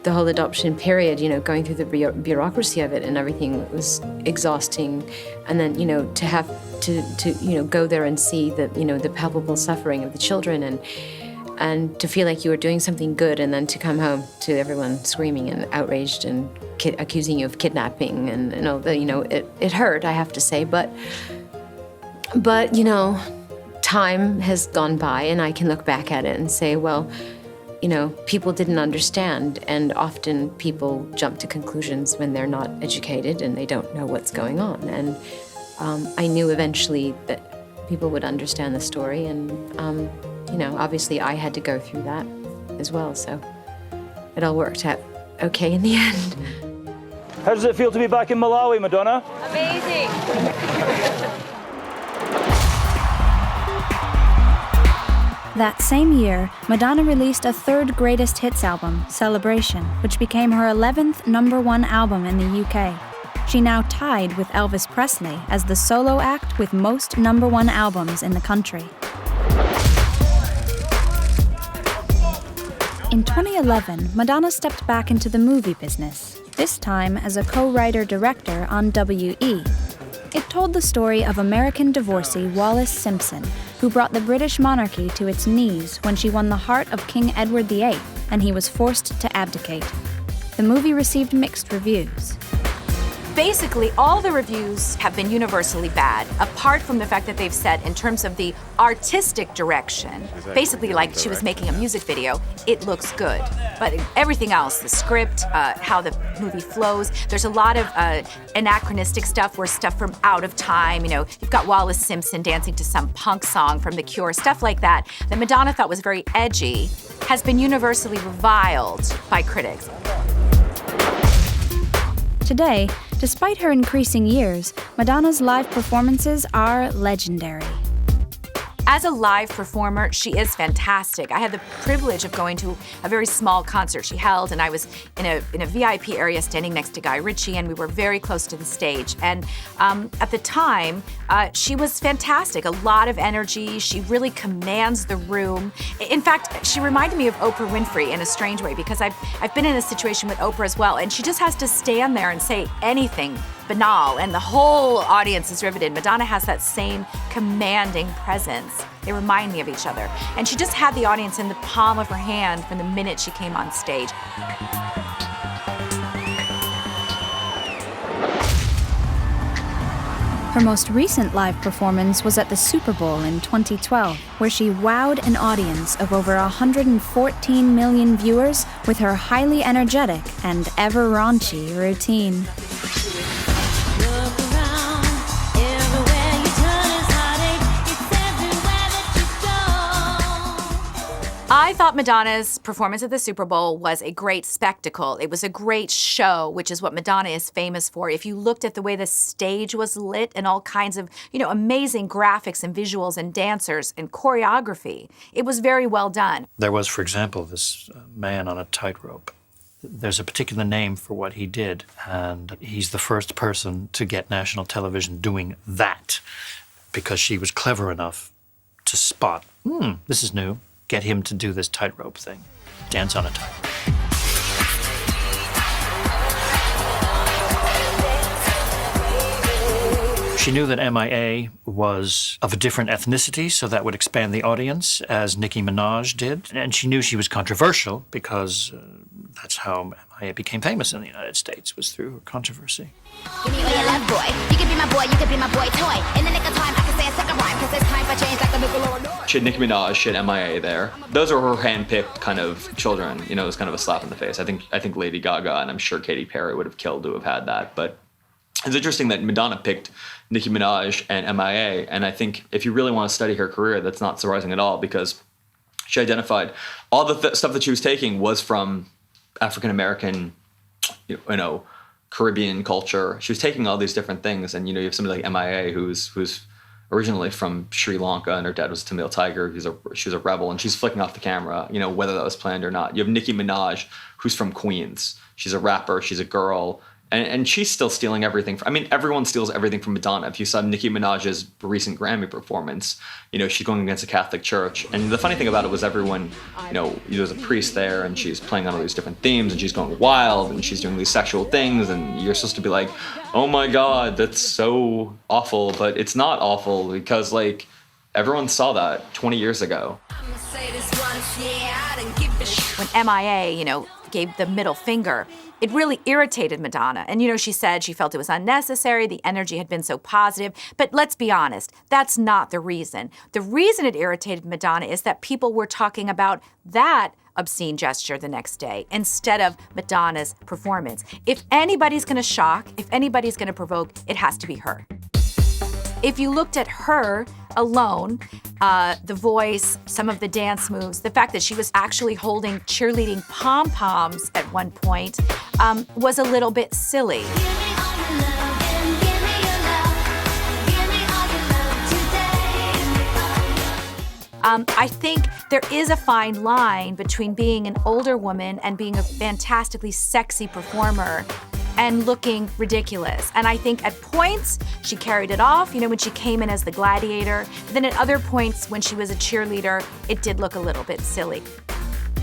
the whole adoption period, going through the bureaucracy of it and everything was exhausting. And then, to have to go there and see the palpable suffering of the children and to feel like you were doing something good, and then to come home to everyone screaming and outraged and accusing you of kidnapping, and it hurt, I have to say, but time has gone by and I can look back at it and say, well, people didn't understand, and often people jump to conclusions when they're not educated and they don't know what's going on. And I knew eventually that people would understand the story, and obviously I had to go through that as well, so it all worked out okay in the end. How does it feel to be back in Malawi, Madonna? Amazing. That same year, Madonna released a third greatest hits album, Celebration, which became her 11th #1 album in the UK. She now tied with Elvis Presley as the solo act with most #1 albums in the country. In 2011, Madonna stepped back into the movie business, this time as a co-writer-director on WE. It told the story of American divorcee Wallis Simpson, who brought the British monarchy to its knees when she won the heart of King Edward VIII and he was forced to abdicate. The movie received mixed reviews. Basically, all the reviews have been universally bad, apart from the fact that they've said, in terms of the artistic direction, basically like she was making a music video, it looks good. But everything else, the script, how the movie flows, there's a lot of anachronistic stuff, or stuff from out of time. You've got Wallis Simpson dancing to some punk song from The Cure, stuff like that Madonna thought was very edgy, has been universally reviled by critics. Today, despite her increasing years, Madonna's live performances are legendary. As a live performer, she is fantastic. I had the privilege of going to a very small concert she held, and I was in a VIP area standing next to Guy Ritchie, and we were very close to the stage. And at the time, she was fantastic. A lot of energy. She really commands the room. In fact, she reminded me of Oprah Winfrey in a strange way, because I've been in a situation with Oprah as well, and she just has to stand there and say anything banal, and the whole audience is riveted. Madonna has that same commanding presence. They remind me of each other. And she just had the audience in the palm of her hand from the minute she came on stage. Her most recent live performance was at the Super Bowl in 2012, where she wowed an audience of over 114 million viewers with her highly energetic and ever raunchy routine. I thought Madonna's performance at the Super Bowl was a great spectacle. It was a great show, which is what Madonna is famous for. If you looked at the way the stage was lit and all kinds of, amazing graphics and visuals and dancers and choreography, it was very well done. There was, for example, this man on a tightrope. There's a particular name for what he did, and he's the first person to get national television doing that, because she was clever enough to spot, this is new. Get him to do this tightrope thing, dance on a tightrope. She knew that MIA was of a different ethnicity, so that would expand the audience, as Nicki Minaj did. And she knew she was controversial, because that's how MIA became famous in the United States, was through her controversy. Give me all your love, boy. You can be my boy, you can be my boy toy. In the nick of time, I can say a second rhyme, cause it's time for change like the Nickelodeon. She had Nicki Minaj, she had MIA there. Those are her hand-picked kind of children. It was kind of a slap in the face. I think Lady Gaga, and I'm sure Katy Perry would have killed to have had that. But it's interesting that Madonna picked Nicki Minaj and MIA, and I think if you really want to study her career, that's not surprising at all, because she identified all the stuff that she was taking was from African-American, Caribbean culture. She was taking all these different things, and you have somebody like MIA who's originally from Sri Lanka, and her dad was a Tamil Tiger. She was a rebel, and she's flicking off the camera, whether that was planned or not. You have Nicki Minaj, who's from Queens. She's a rapper. She's a girl. And she's still stealing everything. Everyone steals everything from Madonna. If you saw Nicki Minaj's recent Grammy performance, she's going against a Catholic church. And the funny thing about it was everyone, there's a priest there, and she's playing on all these different themes, and she's going wild, and she's doing these sexual things, and you're supposed to be like, oh my God, that's so awful. But it's not awful, because everyone saw that 20 years ago. When MIA, gave the middle finger, it really irritated Madonna. And she said she felt it was unnecessary, the energy had been so positive. But let's be honest, that's not the reason. The reason it irritated Madonna is that people were talking about that obscene gesture the next day instead of Madonna's performance. If anybody's gonna shock, if anybody's gonna provoke, it has to be her. If you looked at her alone, the voice, some of the dance moves, the fact that she was actually holding cheerleading pom-poms at one point was a little bit silly. I think there is a fine line between being an older woman and being a fantastically sexy performer and looking ridiculous. And I think at points, she carried it off, when she came in as the gladiator. But then at other points, when she was a cheerleader, it did look a little bit silly.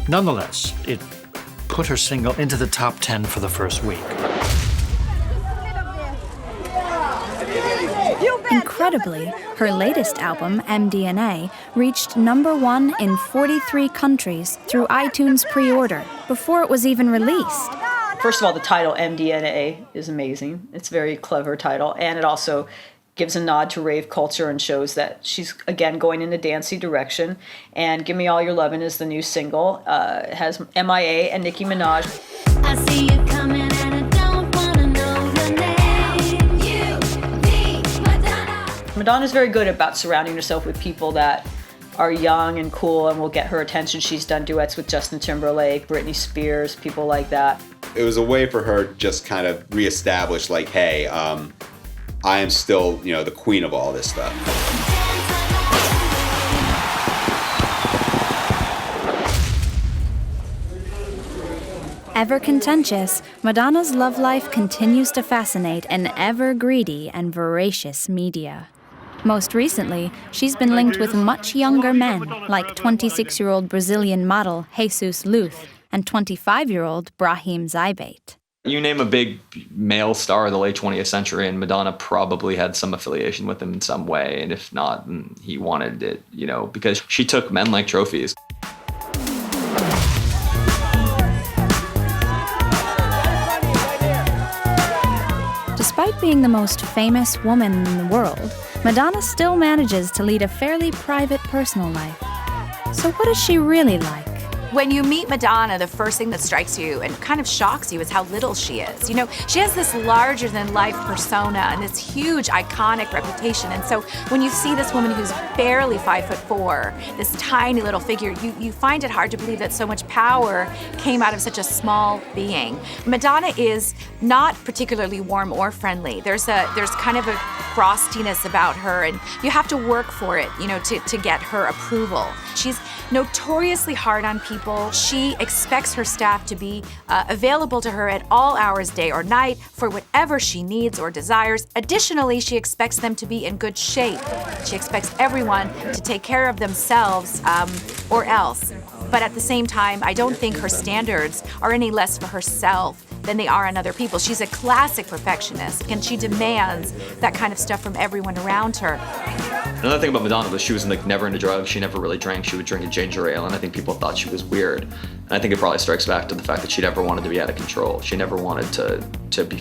Nonetheless, it put her single into the top 10 for the first week. Incredibly, her latest album, MDNA, reached #1 in 43 countries through iTunes pre-order before it was even released. First of all, the title MDNA is amazing. It's a very clever title, and it also gives a nod to rave culture and shows that she's, again, going in a dancey direction. And Give Me All Your Lovin' is the new single. It has MIA and Nicki Minaj. I see you coming and I don't wanna know your name. You, me, Madonna. Madonna's very good about surrounding herself with people that are young and cool and will get her attention. She's done duets with Justin Timberlake, Britney Spears, people like that. It was a way for her to just kind of reestablish, hey, I am still, the queen of all this stuff. Ever contentious, Madonna's love life continues to fascinate an ever greedy and voracious media. Most recently, she's been linked with much younger men, like 26-year-old Brazilian model Jesus Luth and 25-year-old Brahim Zaibate. You name a big male star of the late 20th century, and Madonna probably had some affiliation with him in some way, and if not, he wanted it, because she took men like trophies. Despite being the most famous woman in the world, Madonna still manages to lead a fairly private personal life. So what is she really like? When you meet Madonna, the first thing that strikes you and kind of shocks you is how little she is. She has this larger-than-life persona and this huge, iconic reputation. And so when you see this woman who's barely 5'4", this tiny little figure, you find it hard to believe that so much power came out of such a small being. Madonna is not particularly warm or friendly. There's kind of a frostiness about her, and you have to work for it, to get her approval. She's notoriously hard on people. She expects her staff to be available to her at all hours, day or night, for whatever she needs or desires. Additionally, she expects them to be in good shape. She expects everyone to take care of themselves or else. But at the same time, I don't think her standards are any less for herself than they are on other people. She's a classic perfectionist, and she demands that kind of stuff from everyone around her. Another thing about Madonna was she was never into drugs. She never really drank. She would drink a ginger ale, and I think people thought she was weird. And I think it probably strikes back to the fact that she never wanted to be out of control. She never wanted to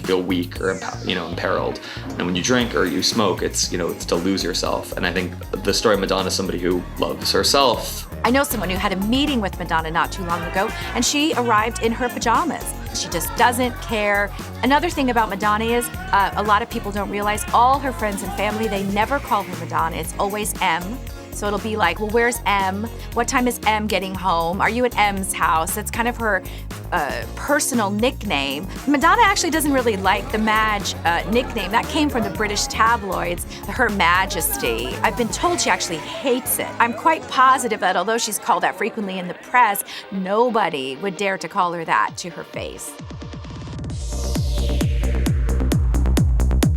feel weak or imperiled. And when you drink or you smoke, it's to lose yourself. And I think the story of Madonna is somebody who loves herself. I know someone who had a meeting with Madonna not too long ago, and she arrived in her pajamas. She just doesn't care. Another thing about Madonna is a lot of people don't realize all her friends and family, they never call her Madonna. It's always M. So it'll be like, well, where's M? What time is M getting home? Are you at M's house? That's kind of her personal nickname. Madonna actually doesn't really like the Madge nickname. That came from the British tabloids, Her Majesty. I've been told she actually hates it. I'm quite positive that although she's called that frequently in the press, nobody would dare to call her that to her face.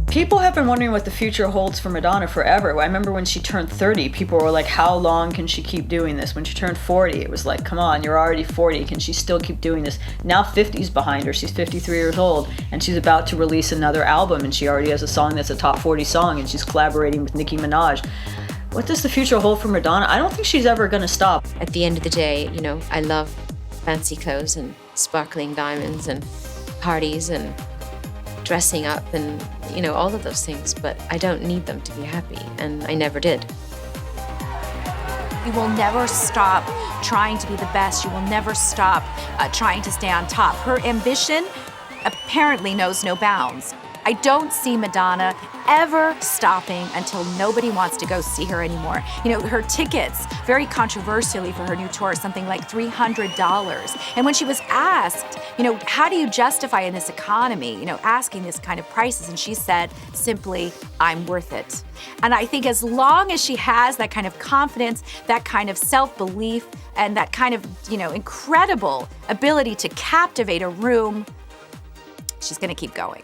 People have been wondering what the future holds for Madonna forever. I remember when she turned 30, people were like, how long can she keep doing this? When she turned 40, it was like, come on, you're already 40. Can she still keep doing this? Now 50's behind her. She's 53 years old, and she's about to release another album, and she already has a song that's a top 40 song, and she's collaborating with Nicki Minaj. What does the future hold for Madonna? I don't think she's ever going to stop. At the end of the day, I love fancy clothes and sparkling diamonds and parties and dressing up and, all of those things, but I don't need them to be happy, and I never did. You will never stop trying to be the best. You will never stop trying to stay on top. Her ambition apparently knows no bounds. I don't see Madonna ever stopping until nobody wants to go see her anymore. Her tickets, very controversially for her new tour, something like $300. And when she was asked, how do you justify in this economy, asking this kind of prices? And she said, simply, I'm worth it. And I think as long as she has that kind of confidence, that kind of self-belief, and that kind of, incredible ability to captivate a room, she's gonna keep going.